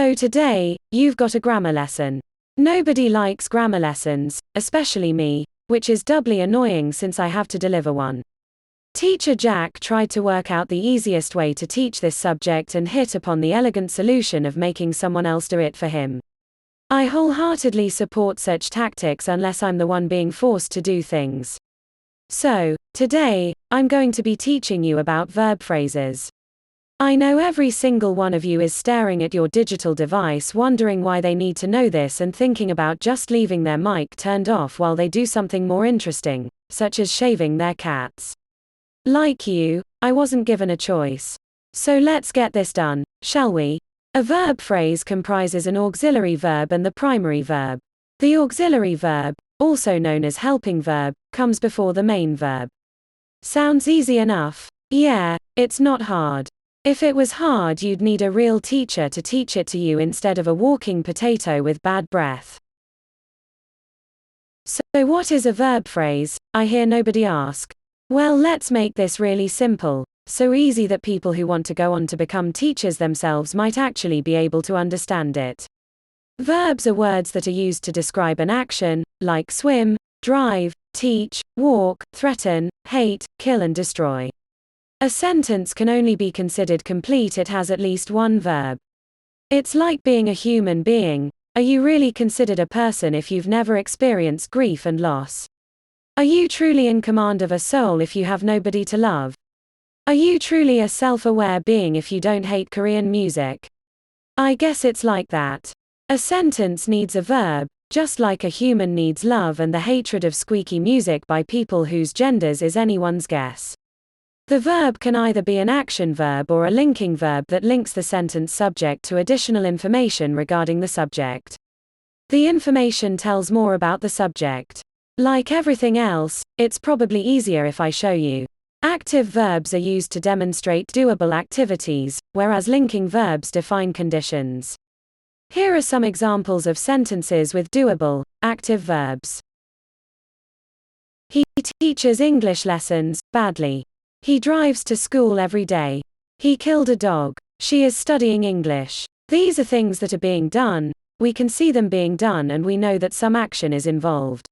So today, you've got a grammar lesson. Nobody likes grammar lessons, especially me, which is doubly annoying since I have to deliver one. Teacher Jack tried to work out the easiest way to teach this subject and hit upon the elegant solution of making someone else do it for him. I wholeheartedly support such tactics unless I'm the one being forced to do things. So, today, I'm going to be teaching you about verb phrases. I know every single one of you is staring at your digital device wondering why they need to know this and thinking about just leaving their mic turned off while they do something more interesting, such as shaving their cats. Like you, I wasn't given a choice. So let's get this done, shall we? A verb phrase comprises an auxiliary verb and the primary verb. The auxiliary verb, also known as helping verb, comes before the main verb. Sounds easy enough? Yeah, it's not hard. If it was hard, you'd need a real teacher to teach it to you instead of a walking potato with bad breath. So what is a verb phrase? I hear nobody ask. Well, let's make this really simple, so easy that people who want to go on to become teachers themselves might actually be able to understand it. Verbs are words that are used to describe an action, like swim, drive, teach, walk, threaten, hate, kill and destroy. A sentence can only be considered complete if it has at least one verb. It's like being a human being. Are you really considered a person if you've never experienced grief and loss? Are you truly in command of a soul if you have nobody to love? Are you truly a self-aware being if you don't hate Korean music? I guess it's like that. A sentence needs a verb, just like a human needs love and the hatred of squeaky music by people whose genders is anyone's guess. The verb can either be an action verb or a linking verb that links the sentence subject to additional information regarding the subject. The information tells more about the subject. Like everything else, it's probably easier if I show you. Active verbs are used to demonstrate doable activities, whereas linking verbs define conditions. Here are some examples of sentences with doable, active verbs. He teaches English lessons badly. He drives to school every day. He killed a dog. She is studying English. These are things that are being done. We can see them being done and we know that some action is involved.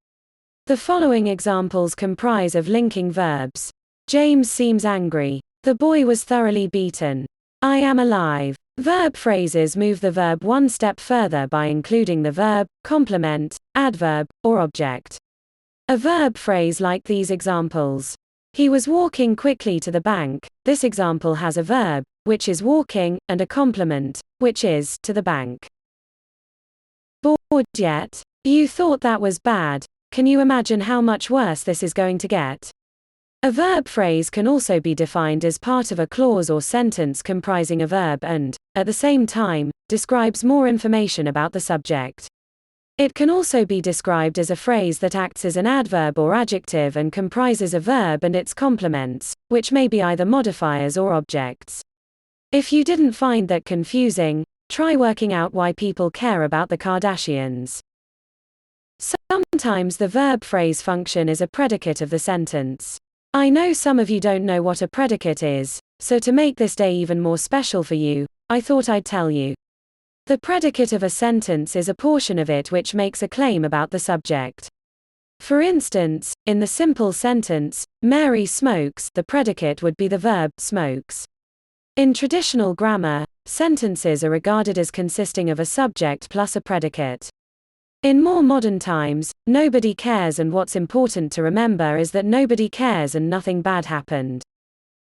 The following examples comprise of linking verbs. James seems angry. The boy was thoroughly beaten. I am alive. Verb phrases move the verb one step further by including the verb, complement, adverb, or object. A verb phrase like these examples. He was walking quickly to the bank. This example has a verb, which is walking, and a complement, which is to the bank. Bored yet? You thought that was bad. Can you imagine how much worse this is going to get? A verb phrase can also be defined as part of a clause or sentence comprising a verb and, at the same time, describes more information about the subject. It can also be described as a phrase that acts as an adverb or adjective and comprises a verb and its complements, which may be either modifiers or objects. If you didn't find that confusing, try working out why people care about the Kardashians. Sometimes the verb phrase function is a predicate of the sentence. I know some of you don't know what a predicate is, so to make this day even more special for you, I thought I'd tell you. The predicate of a sentence is a portion of it which makes a claim about the subject. For instance, in the simple sentence, Mary smokes, the predicate would be the verb smokes. In traditional grammar, sentences are regarded as consisting of a subject plus a predicate. In more modern times, nobody cares, and what's important to remember is that nobody cares and nothing bad happened.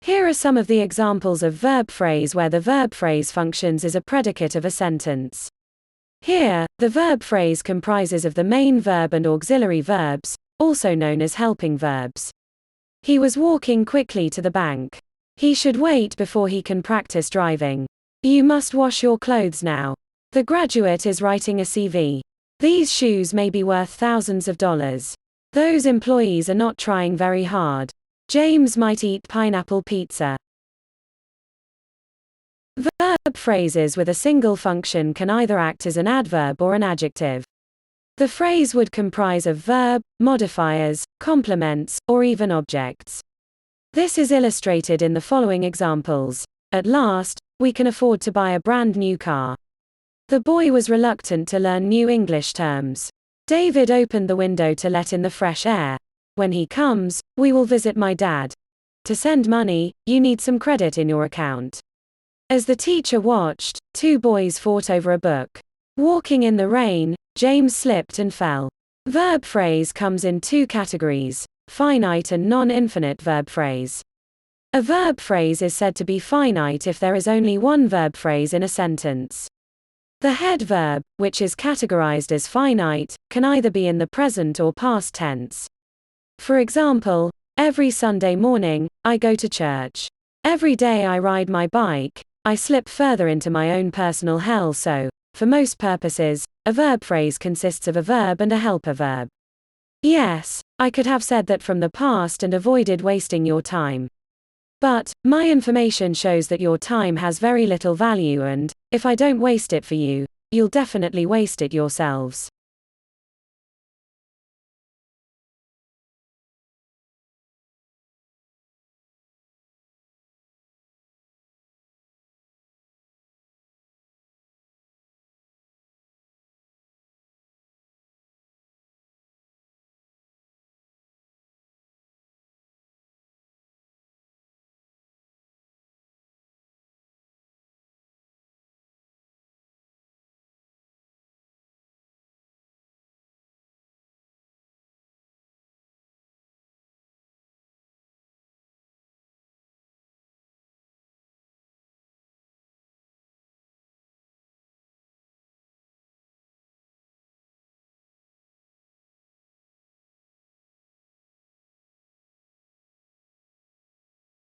Here are some of the examples of verb phrase where the verb phrase functions as a predicate of a sentence. Here, the verb phrase comprises of the main verb and auxiliary verbs, also known as helping verbs. He was walking quickly to the bank. He should wait before he can practice driving. You must wash your clothes now. The graduate is writing a CV. These shoes may be worth thousands of dollars. Those employees are not trying very hard. James might eat pineapple pizza. Verb phrases with a single function can either act as an adverb or an adjective. The phrase would comprise of verb, modifiers, complements, or even objects. This is illustrated in the following examples. At last, we can afford to buy a brand new car. The boy was reluctant to learn new English terms. David opened the window to let in the fresh air. When he comes, we will visit my dad. To send money, you need some credit in your account. As the teacher watched, two boys fought over a book. Walking in the rain, James slipped and fell. Verb phrase comes in two categories: finite and non-infinite verb phrase. A verb phrase is said to be finite if there is only one verb phrase in a sentence. The head verb, which is categorized as finite, can either be in the present or past tense. For example, every Sunday morning, I go to church. Every day I ride my bike, I slip further into my own personal hell. So, for most purposes, a verb phrase consists of a verb and a helper verb. Yes, I could have said that from the past and avoided wasting your time. But, my information shows that your time has very little value and, if I don't waste it for you, you'll definitely waste it yourselves.